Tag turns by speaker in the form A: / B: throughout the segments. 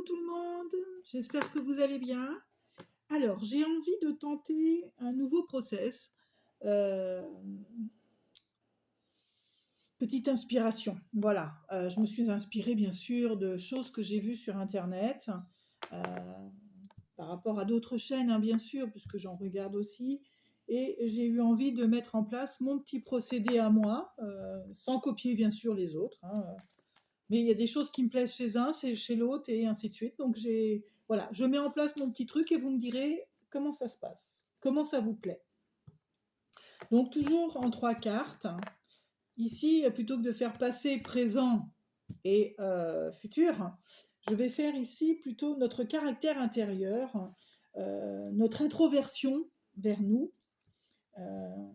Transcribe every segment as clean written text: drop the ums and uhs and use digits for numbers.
A: tout le monde, j'espère que vous allez bien. Alors, j'ai envie de tenter un nouveau process. Euh, Petite inspiration, voilà. Je me suis inspirée bien sûr de choses que j'ai vues sur Internet, euh, par rapport à d'autres chaînes, hein, bien sûr, puisque j'en regarde aussi. Et j'ai eu envie de mettre en place mon petit procédé à moi, sans copier bien sûr les autres, hein. Mais il y a des choses qui me plaisent chez un, c'est chez l'autre et ainsi de suite. Donc voilà, je mets en place mon petit truc et vous me direz comment ça se passe, comment ça vous plaît. Donc toujours en 3 cartes. Ici, plutôt que de faire passé, présent et futur, je vais faire ici plutôt notre caractère intérieur, notre introversion vers nous. Euh,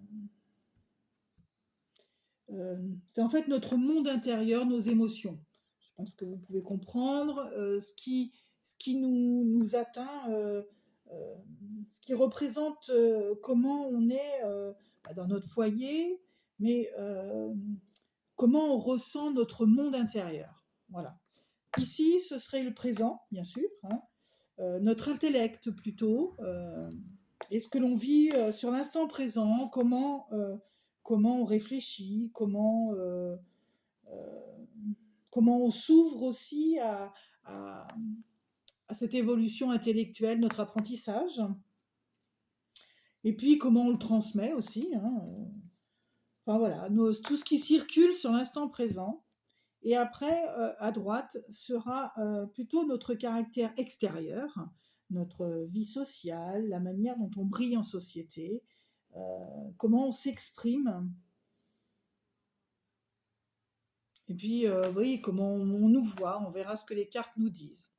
A: c'est en fait notre monde intérieur, nos émotions. Je pense que vous pouvez comprendre ce qui nous atteint, euh, ce qui représente comment on est dans notre foyer, mais comment on ressent notre monde intérieur. Voilà. Ici, ce serait le présent, bien sûr, hein, notre intellect plutôt, et ce que l'on vit sur l'instant présent, comment on réfléchit, euh, comment on s'ouvre aussi à, à cette évolution intellectuelle, notre apprentissage, et puis comment on le transmet aussi, hein. Enfin voilà, tout ce qui circule sur l'instant présent. Et après, à droite, sera plutôt notre caractère extérieur, notre vie sociale, la manière dont on brille en société, comment on s'exprime, et puis oui, comment on nous voit, on verra ce que les cartes nous disent.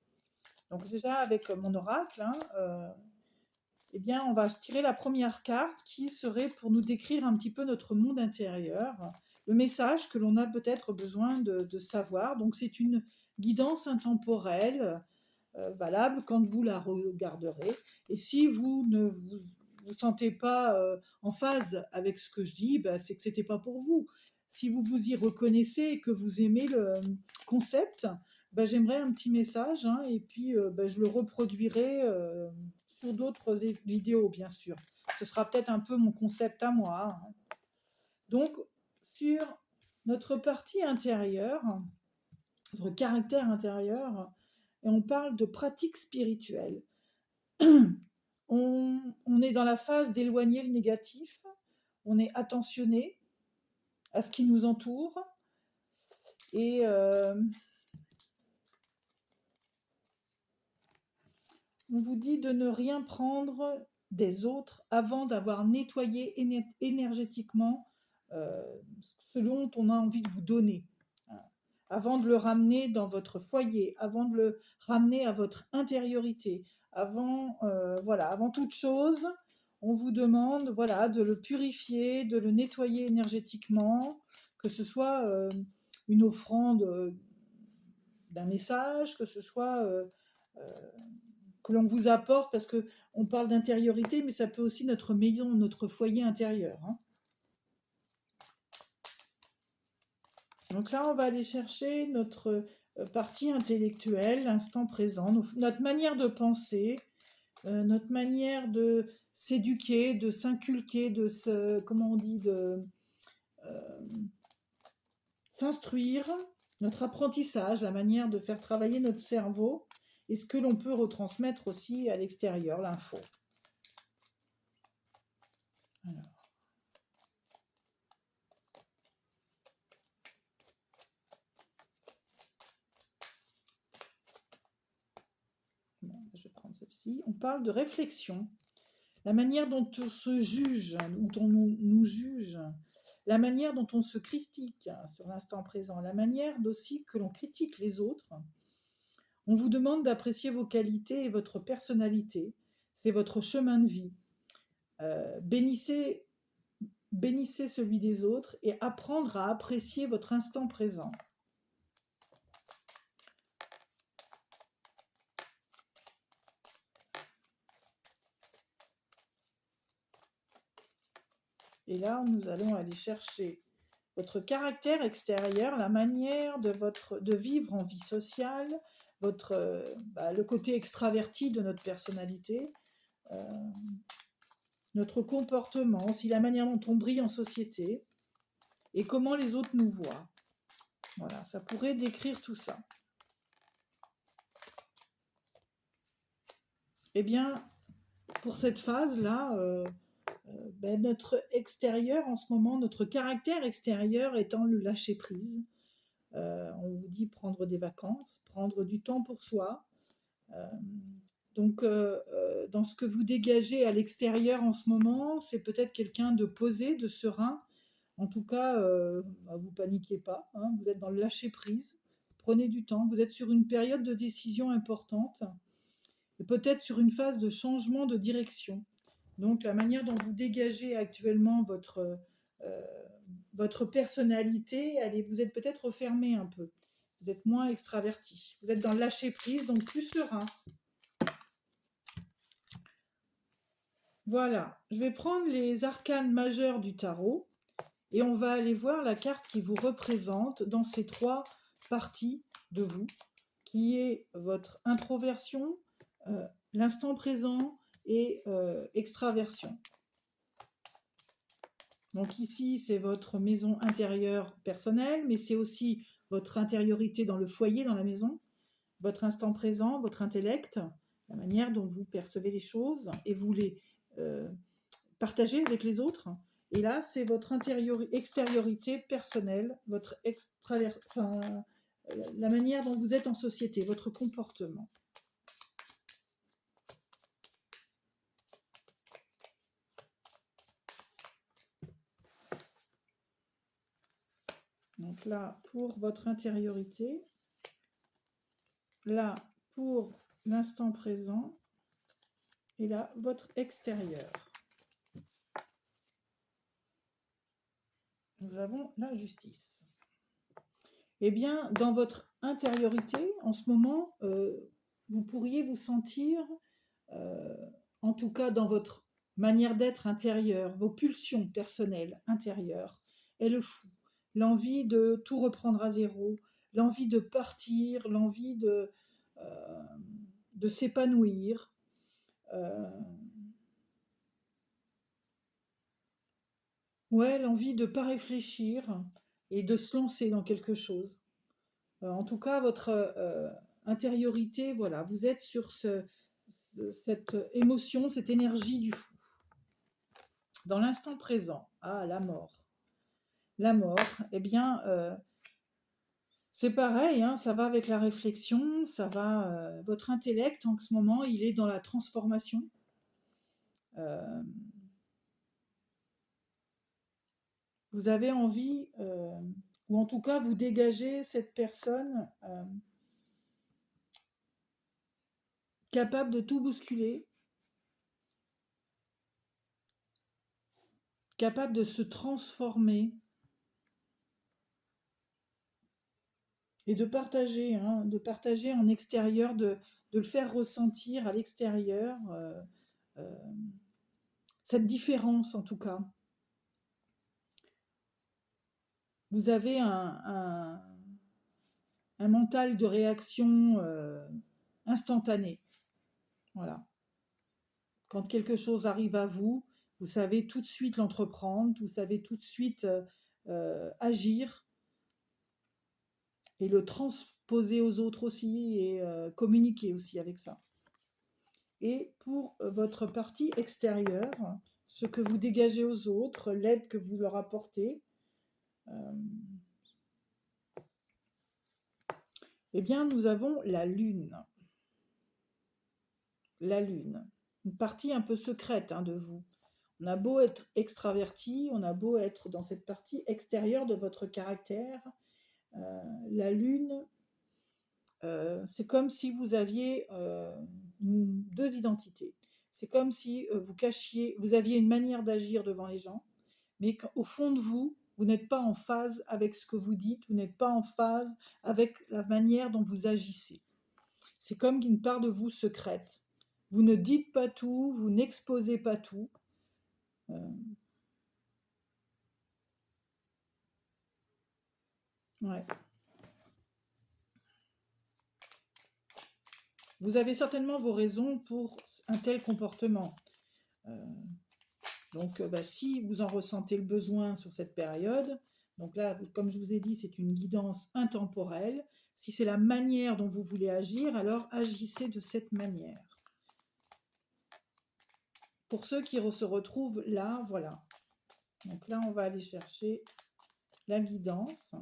A: Donc déjà, avec mon oracle, hein, eh bien, on va tirer la première carte qui serait pour nous décrire un petit peu notre monde intérieur, le message que l'on a peut-être besoin de savoir. Donc c'est une guidance intemporelle, valable quand vous la regarderez. Et si vous ne vous sentez pas en phase avec ce que je dis, bah, c'est que c'était pas pour vous. Si vous vous y reconnaissez et que vous aimez le concept, bah, j'aimerais un petit message, hein, et puis bah, je le reproduirai sur d'autres vidéos, bien sûr. Ce sera peut-être un peu mon concept à moi, hein. Donc, sur notre partie intérieure, notre caractère intérieur, et on parle de pratique spirituelle. On est dans la phase d'éloigner le négatif, on est attentionné à ce qui nous entoure, et on vous dit de ne rien prendre des autres avant d'avoir nettoyé énergétiquement ce dont on a envie de vous donner, avant de le ramener dans votre foyer, avant de le ramener à votre intériorité, avant toute chose, on vous demande voilà, de le purifier, de le nettoyer énergétiquement, que ce soit une offrande d'un message, que ce soit euh, que l'on vous apporte, parce que on parle d'intériorité, mais ça peut aussi notre maison, notre foyer intérieur, hein. Donc là, on va aller chercher notre partie intellectuelle, l'instant présent, notre manière de penser, notre manière de s'éduquer, de s'inculquer, comment on dit, de s'instruire, notre apprentissage, la manière de faire travailler notre cerveau, et ce que l'on peut retransmettre aussi à l'extérieur, l'info. Alors. Bon, je vais prendre celle-ci. On parle de réflexion, la manière dont on se juge, ou dont nous juge, la manière dont on se critique sur l'instant présent, la manière aussi que l'on critique les autres. On vous demande d'apprécier vos qualités et votre personnalité. C'est votre chemin de vie. Bénissez celui des autres et apprendre à apprécier votre instant présent. Et là, nous allons aller chercher votre caractère extérieur, la manière de vivre en vie sociale, le côté extraverti de notre personnalité, notre comportement, aussi la manière dont on brille en société et comment les autres nous voient. Voilà, ça pourrait décrire tout ça. Eh bien, pour cette phase-là, notre extérieur en ce moment, notre caractère extérieur étant le lâcher-prise. On vous dit prendre des vacances, prendre du temps pour soi. Donc, dans ce que vous dégagez à l'extérieur en ce moment, c'est peut-être quelqu'un de posé, de serein. En tout cas, vous paniquez pas, hein, vous êtes dans le lâcher-prise. Prenez du temps, vous êtes sur une période de décision importante et peut-être sur une phase de changement de direction. Donc, la manière dont vous dégagez actuellement votre personnalité, vous êtes peut-être refermé un peu. Vous êtes moins extraverti. Vous êtes dans le lâcher-prise, donc plus serein. Voilà, je vais prendre les arcanes majeures du tarot et on va aller voir la carte qui vous représente dans ces 3 parties de vous, qui est votre introversion, l'instant présent et extraversion. Donc ici, c'est votre maison intérieure personnelle, mais c'est aussi votre intériorité dans le foyer, dans la maison, votre instant présent, votre intellect, la manière dont vous percevez les choses et vous les partagez avec les autres. Et là, c'est votre extériorité personnelle, la manière dont vous êtes en société, votre comportement. Donc là, pour votre intériorité, là, pour l'instant présent, et là, votre extérieur. Nous avons la justice. Eh bien, dans votre intériorité, en ce moment, vous pourriez vous sentir, en tout cas dans votre manière d'être intérieure, vos pulsions personnelles intérieures, est le fou. L'envie de tout reprendre à zéro, l'envie de partir, l'envie de s'épanouir. Ouais, l'envie de ne pas réfléchir et de se lancer dans quelque chose. En tout cas, votre intériorité, voilà, vous êtes sur cette émotion, cette énergie du fou. Dans l'instant présent, la mort. La mort, eh bien, c'est pareil, hein, ça va avec la réflexion, ça va. Votre intellect, en ce moment, il est dans la transformation. Vous avez envie, ou en tout cas, vous dégagez cette personne capable de tout bousculer, capable de se transformer et de partager en extérieur, de le faire ressentir à l'extérieur, cette différence en tout cas. Vous avez un mental de réaction instantané. Voilà. Quand quelque chose arrive à vous, vous savez tout de suite l'entreprendre, vous savez tout de suite agir et le transposer aux autres aussi et communiquer aussi avec ça. Et pour votre partie extérieure, ce que vous dégagez aux autres, l'aide que vous leur apportez, eh bien, nous avons la lune. La lune, une partie un peu secrète de vous. On a beau être extraverti, on a beau être dans cette partie extérieure de votre caractère. La lune, c'est comme si vous aviez 2 identités. C'est comme si vous aviez une manière d'agir devant les gens, mais qu'au fond de vous, vous n'êtes pas en phase avec ce que vous dites, vous n'êtes pas en phase avec la manière dont vous agissez. C'est comme une part de vous secrète. Vous ne dites pas tout, vous n'exposez pas tout. Ouais. Vous avez certainement vos raisons pour un tel comportement. Donc, si vous en ressentez le besoin sur cette période, donc là, comme je vous ai dit, c'est une guidance intemporelle. Si c'est la manière dont vous voulez agir, alors agissez de cette manière. Pour ceux qui se retrouvent là, voilà. Donc là, on va aller chercher la guidance.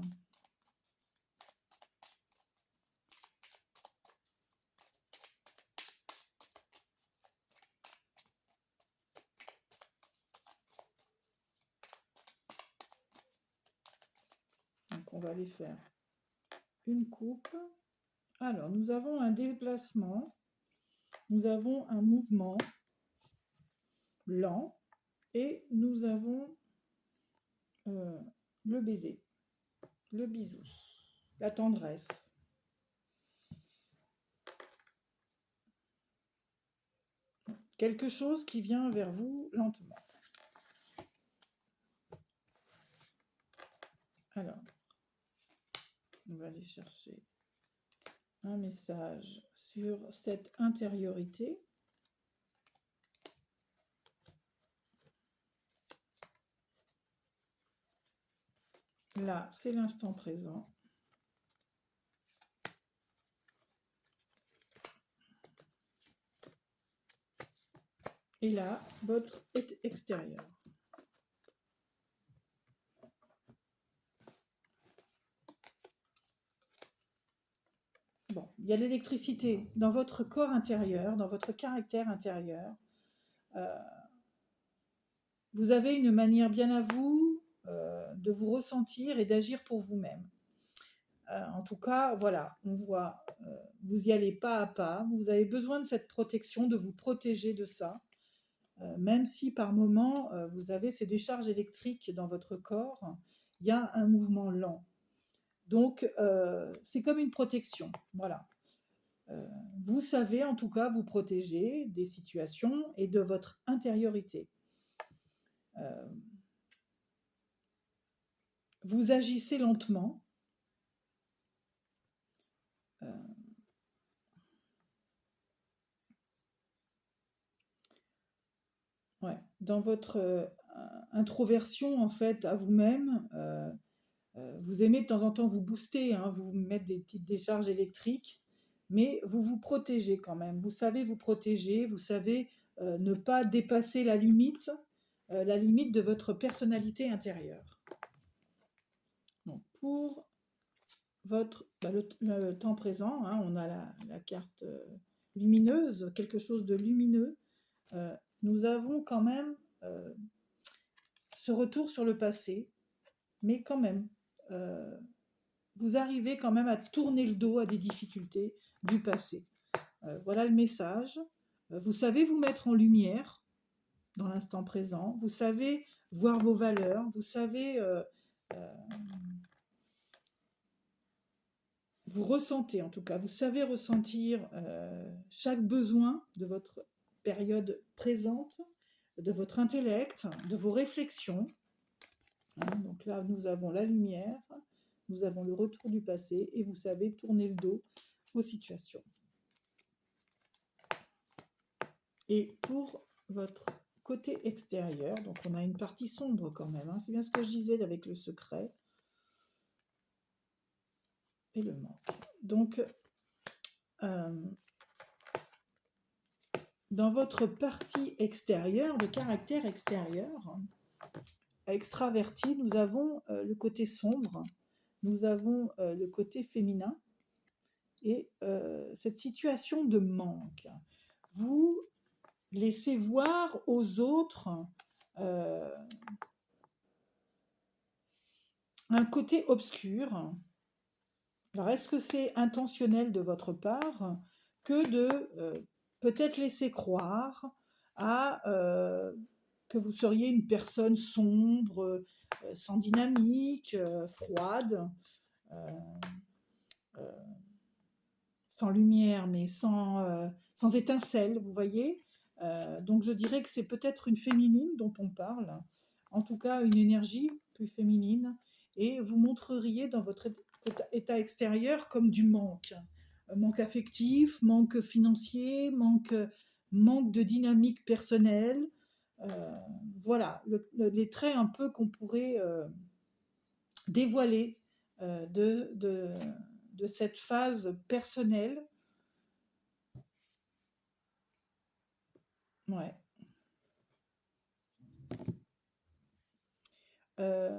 A: Donc on va aller faire une coupe. Alors, nous avons un déplacement, nous avons un mouvement lent et nous avons le baiser, le bisou, la tendresse. Quelque chose qui vient vers vous lentement. Alors, on va aller chercher un message sur cette intériorité. Là, c'est l'instant présent. Et là, votre extérieur. Bon, il y a l'électricité dans votre corps intérieur, dans votre caractère intérieur. Vous avez une manière bien à vous de vous ressentir et d'agir pour vous-même. En tout cas, voilà, on voit, vous y allez pas à pas, vous avez besoin de cette protection, de vous protéger de ça, même si par moment, vous avez ces décharges électriques dans votre corps, il y a un mouvement lent. Donc, c'est comme une protection, voilà. Vous savez en tout cas vous protéger des situations et de votre intériorité. Vous agissez lentement. Ouais, dans votre introversion en fait à vous-même, vous aimez de temps en temps vous booster, hein, vous mettre des petites décharges électriques, mais vous vous protégez quand même. Vous savez vous protéger, vous savez ne pas dépasser la limite de votre personnalité intérieure. Donc pour le temps présent, hein, on a la carte lumineuse, quelque chose de lumineux. Nous avons quand même ce retour sur le passé, mais quand même, vous arrivez quand même à tourner le dos à des difficultés du passé. Voilà le message. Vous savez vous mettre en lumière dans l'instant présent, vous savez voir vos valeurs, vous savez vous ressentez en tout cas, vous savez ressentir chaque besoin de votre période présente, de votre intellect, de vos réflexions. Hein, donc là, nous avons la lumière, nous avons le retour du passé et vous savez tourner le dos aux situations. Et pour votre côté extérieur, donc on a une partie sombre quand même, hein, c'est bien ce que je disais avec le secret et le manque. Donc, dans votre partie extérieure, de caractère extérieur, extraverti, nous avons le côté sombre, nous avons le côté féminin et cette situation de manque. Vous laissez voir aux autres un côté obscur. Alors, est-ce que c'est intentionnel de votre part que de peut-être laisser croire à que vous seriez une personne sombre, sans dynamique, froide, sans lumière, mais sans étincelle, vous voyez. Donc je dirais que c'est peut-être une féminine dont on parle, en tout cas une énergie plus féminine, et vous montreriez dans votre état extérieur comme du manque. manque affectif, manque financier, manque de dynamique personnelle. Voilà, les traits un peu qu'on pourrait dévoiler de cette phase personnelle. Ouais.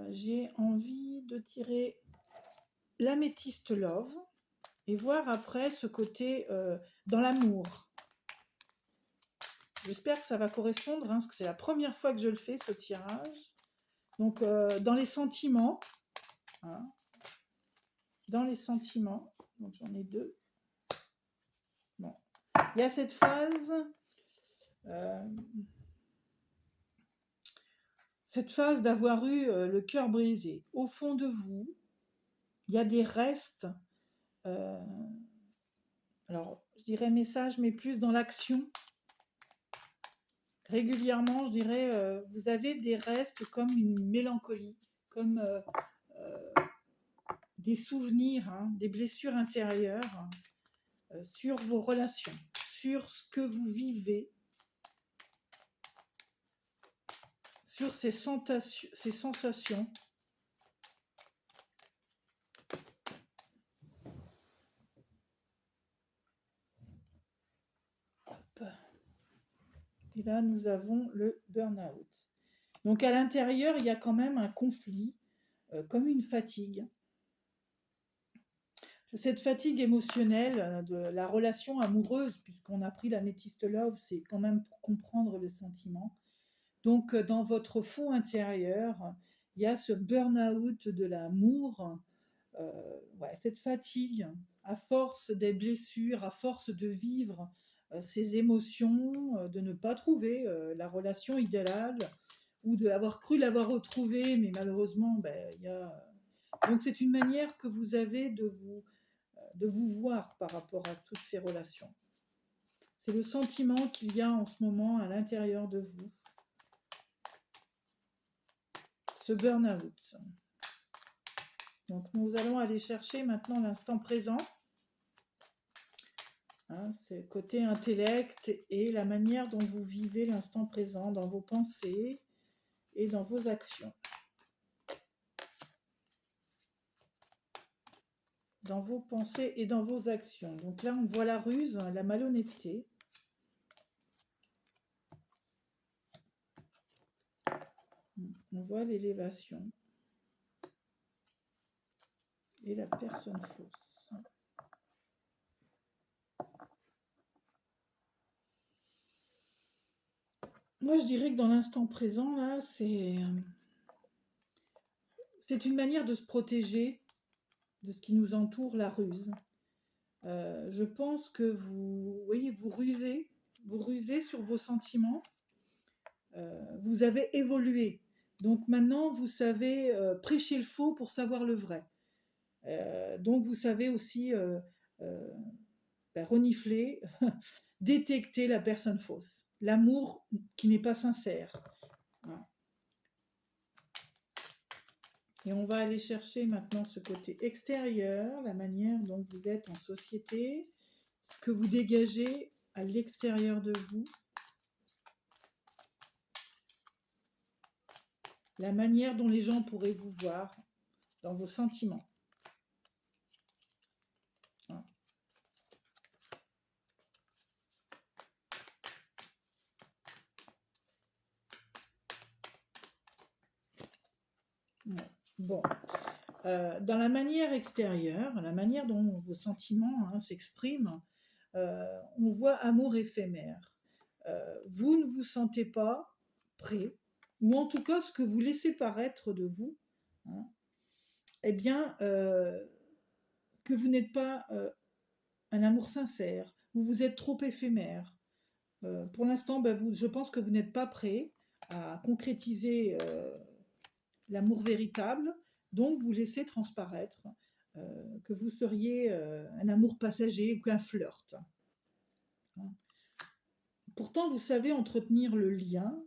A: J'ai envie de tirer l'améthyste love et voir après ce côté dans l'amour. J'espère que ça va correspondre, hein, parce que c'est la première fois que je le fais, ce tirage. Donc, dans les sentiments, hein, dans les sentiments, donc j'en ai deux. Bon. Il y a cette phase, d'avoir eu le cœur brisé. Au fond de vous, il y a des restes, alors je dirais message, mais plus dans l'action. Régulièrement, je dirais, vous avez des restes comme une mélancolie, comme des souvenirs, hein, des blessures intérieures sur vos relations, sur ce que vous vivez, sur ces sensations. Hop. Et là, nous avons le burn-out. Donc à l'intérieur, il y a quand même un conflit, comme une fatigue. Cette fatigue émotionnelle de la relation amoureuse, puisqu'on a pris l'améthyste love, c'est quand même pour comprendre le sentiment. Donc dans votre fond intérieur, il y a ce burn-out de l'amour, ouais, cette fatigue, à force des blessures, à force de vivre ces émotions, de ne pas trouver la relation idéale, ou de l'avoir cru l'avoir retrouvée, mais malheureusement, ben, il y a... Donc c'est une manière que vous avez de vous voir par rapport à toutes ces relations. C'est le sentiment qu'il y a en ce moment à l'intérieur de vous. Ce burn-out. Donc nous allons aller chercher maintenant l'instant présent. Hein, c'est côté intellect et la manière dont vous vivez l'instant présent dans vos pensées et dans vos actions. Dans vos pensées et dans vos actions. Donc là, on voit la ruse, la malhonnêteté. On voit l'élévation. Et la personne fausse. Moi, je dirais que dans l'instant présent, là, c'est une manière de se protéger de ce qui nous entoure, la ruse. Je pense que vous voyez, vous rusez sur vos sentiments. Vous avez évolué. Donc maintenant, vous savez prêcher le faux pour savoir le vrai. Donc vous savez aussi renifler, détecter la personne fausse, l'amour qui n'est pas sincère. Voilà. Et on va aller chercher maintenant ce côté extérieur, la manière dont vous êtes en société, ce que vous dégagez à l'extérieur de vous, la manière dont les gens pourraient vous voir dans vos sentiments. Voilà. Bon. Dans la manière extérieure, la manière dont vos sentiments s'expriment, on voit amour éphémère. Vous ne vous sentez pas prêt, ou en tout cas ce que vous laissez paraître de vous, hein, eh bien, que vous n'êtes pas un amour sincère, ou vous êtes trop éphémère. Pour l'instant, je pense que vous n'êtes pas prêt à concrétiser l'amour véritable, donc vous laissez transparaître que vous seriez un amour passager ou qu'un flirt. Pourtant, vous savez entretenir le lien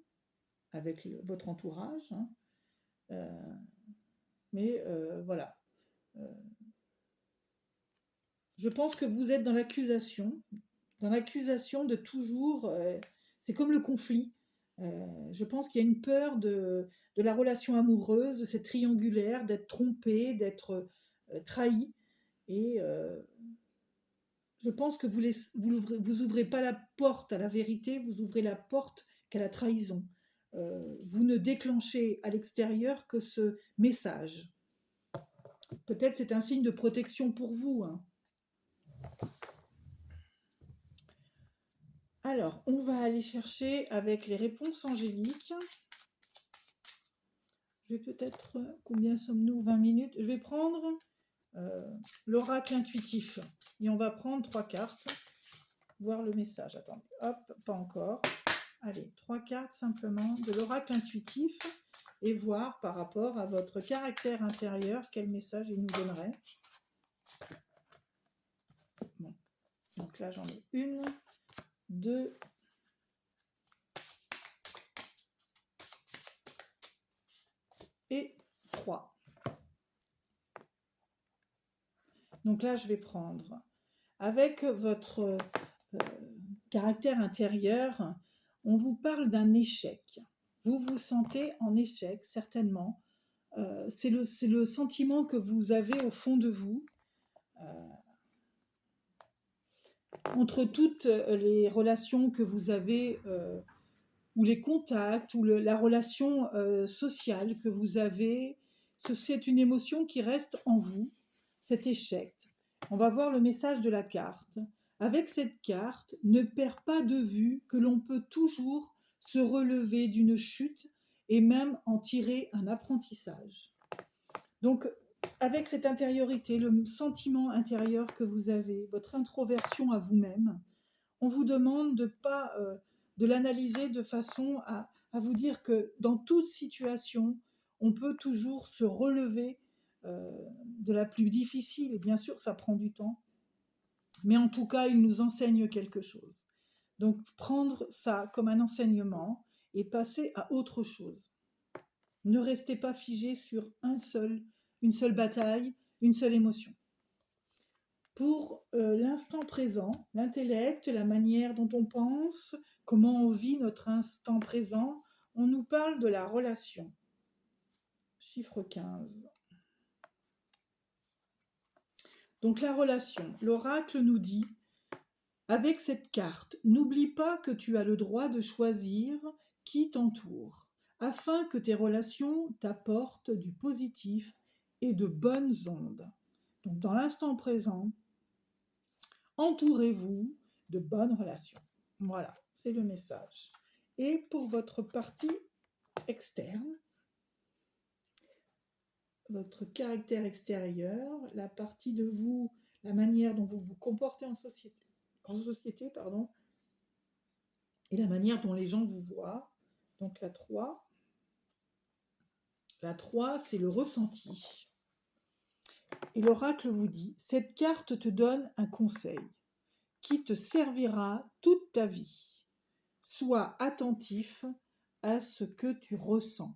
A: avec votre entourage, mais voilà. Je pense que vous êtes dans l'accusation de toujours, c'est comme le conflit. Je pense qu'il y a une peur de la relation amoureuse, de cette triangulaire, d'être trompé, d'être trahi. Et je pense que vous ouvrez pas la porte à la vérité, vous ouvrez la porte qu'à la trahison. Vous ne déclenchez à l'extérieur que ce message. Peut-être c'est un signe de protection pour vous, hein. Alors, on va aller chercher avec les réponses angéliques. Je vais peut-être... Combien sommes-nous? 20 minutes. Je vais prendre l'oracle intuitif. Et on va prendre 3 cartes. Voir le message. Attendez. Hop, pas encore. Allez, 3 cartes simplement de l'oracle intuitif. Et voir par rapport à votre caractère intérieur quel message il nous donnerait. Bon. Donc là, j'en ai 1, 2... et 3. Donc là, je vais prendre avec votre caractère intérieur, on vous parle d'un échec. Vous vous sentez en échec, certainement. C'est le sentiment que vous avez au fond de vous. Entre toutes les relations que vous avez, ou les contacts, ou la relation sociale que vous avez, c'est une émotion qui reste en vous, cet échec. On va voir le message de la carte. Avec cette carte, ne perds pas de vue que l'on peut toujours se relever d'une chute et même en tirer un apprentissage. Donc, avec cette intériorité, le sentiment intérieur que vous avez, votre introversion à vous-même, on vous demande de l'analyser de façon à vous dire que dans toute situation, on peut toujours se relever de la plus difficile. Et bien sûr, ça prend du temps. Mais en tout cas, il nous enseigne quelque chose. Donc, prendre ça comme un enseignement et passer à autre chose. Ne restez pas figé sur une seule bataille, une seule émotion. Pour l'instant présent, l'intellect, la manière dont on pense, comment on vit notre instant présent, on nous parle de la relation. Chiffre 15. Donc la relation, l'oracle nous dit, avec cette carte, n'oublie pas que tu as le droit de choisir qui t'entoure, afin que tes relations t'apportent du positif et de bonnes ondes. Donc dans l'instant présent, entourez-vous de bonnes relations. Voilà, c'est le message. Et pour votre partie externe, votre caractère extérieur, la partie de vous, la manière dont vous vous comportez en société, et la manière dont les gens vous voient. Donc la 3. La 3, c'est le ressenti. Et l'oracle vous dit, cette carte te donne un conseil qui te servira toute ta vie. Sois attentif à ce que tu ressens.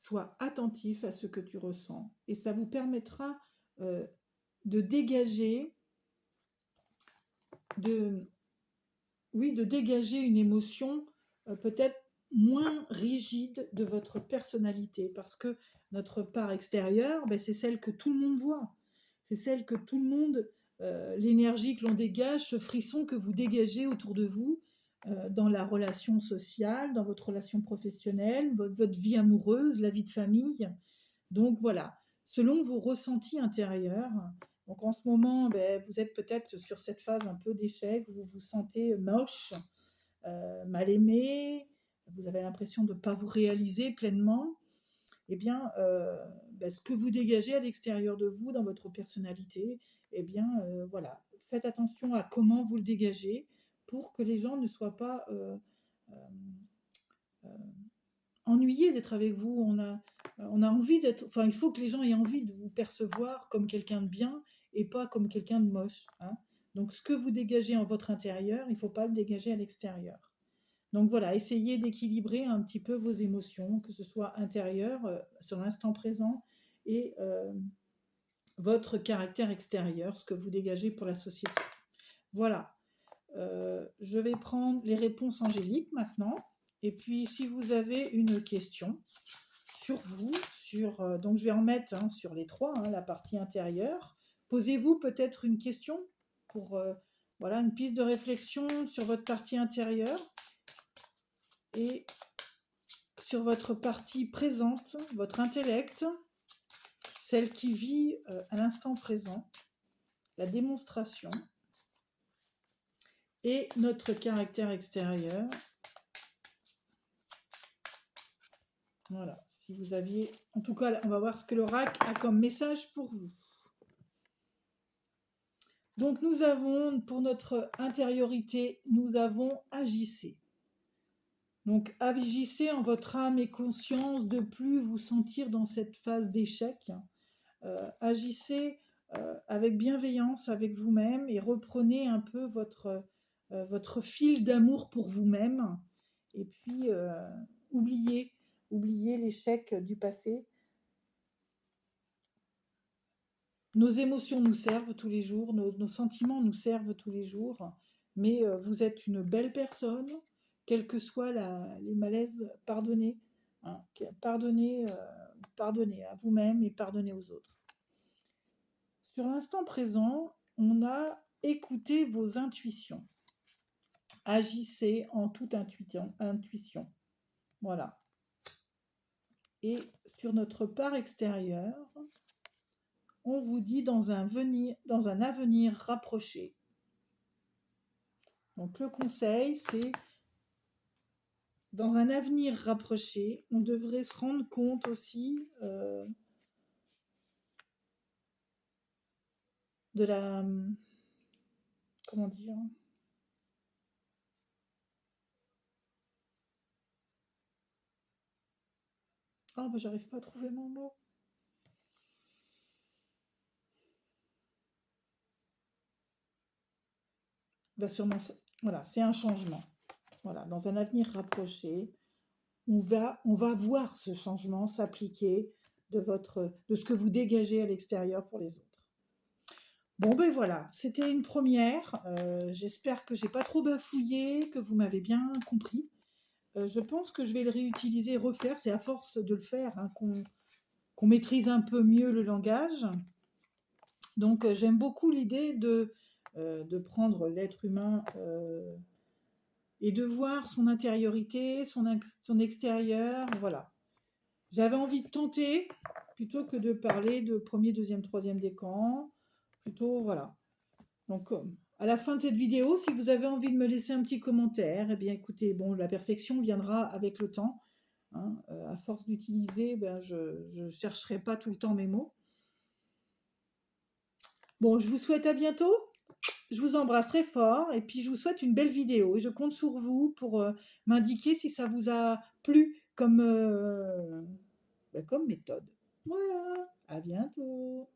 A: Sois attentif à ce que tu ressens. Et ça vous permettra de dégager, de dégager une émotion peut-être moins rigide de votre personnalité. Parce que notre part extérieure, c'est celle que tout le monde voit. C'est celle que tout le monde, l'énergie que l'on dégage, ce frisson que vous dégagez autour de vous, dans la relation sociale, dans votre relation professionnelle, votre vie amoureuse, la vie de famille. Donc voilà, selon vos ressentis intérieurs. Donc en ce moment, vous êtes peut-être sur cette phase un peu d'échec, vous vous sentez moche, mal aimé, vous avez l'impression de ne pas vous réaliser pleinement. Eh bien, ce que vous dégagez à l'extérieur de vous, dans votre personnalité, voilà, faites attention à comment vous le dégagez pour que les gens ne soient pas ennuyés d'être avec vous. On a envie d'être, enfin, il faut que les gens aient envie de vous percevoir comme quelqu'un de bien et pas comme quelqu'un de moche, hein. Donc, ce que vous dégagez en votre intérieur, il ne faut pas le dégager à l'extérieur. Donc voilà, essayez d'équilibrer un petit peu vos émotions, que ce soit intérieures, sur l'instant présent, et votre caractère extérieur, ce que vous dégagez pour la société. Voilà. Je vais prendre les réponses angéliques maintenant. Et puis, si vous avez une question sur vous, donc je vais en mettre sur les trois, la partie intérieure. Posez-vous peut-être une question pour voilà, une piste de réflexion sur votre partie intérieure et sur votre partie présente, votre intellect, celle qui vit à l'instant présent, la démonstration et notre caractère extérieur. Voilà, si vous aviez... En tout cas, on va voir ce que l'oracle a comme message pour vous. Donc nous avons, pour notre intériorité, nous avons agissez. Donc agissez en votre âme et conscience de plus vous sentir dans cette phase d'échec. Agissez avec bienveillance avec vous-même et reprenez un peu votre fil d'amour pour vous-même. Et puis oubliez l'échec du passé. Nos émotions nous servent tous les jours, nos sentiments nous servent tous les jours, mais vous êtes une belle personne, quels que soient les malaises, pardonnez. Pardonnez à vous-même et pardonnez aux autres. Sur l'instant présent, on a écouté vos intuitions. Agissez en toute intuition. Voilà. Et sur notre part extérieure, on vous dit dans un avenir rapproché. Donc le conseil, c'est dans un avenir rapproché, on devrait se rendre compte aussi de la... Comment dire ? Oh, bah, j'arrive pas à trouver mon mot. Bah, sûrement, voilà, c'est un changement. Voilà, dans un avenir rapproché, on va voir ce changement s'appliquer de ce que vous dégagez à l'extérieur pour les autres. Bon ben voilà, c'était une première. J'espère que j'ai pas trop bafouillé, que vous m'avez bien compris. Je pense que je vais le réutiliser, refaire. C'est à force de le faire qu'on maîtrise un peu mieux le langage. Donc j'aime beaucoup l'idée de prendre l'être humain et de voir son intériorité, son extérieur. Voilà. J'avais envie de tenter, plutôt que de parler de premier, deuxième, troisième décan. Plutôt, voilà. Donc, à la fin de cette vidéo, si vous avez envie de me laisser un petit commentaire, eh bien, écoutez, bon, la perfection viendra avec le temps. À force d'utiliser, je ne chercherai pas tout le temps mes mots. Bon, je vous souhaite à bientôt. Je vous embrasse très fort et puis je vous souhaite une belle vidéo. Et je compte sur vous pour m'indiquer si ça vous a plu comme méthode. Voilà, à bientôt.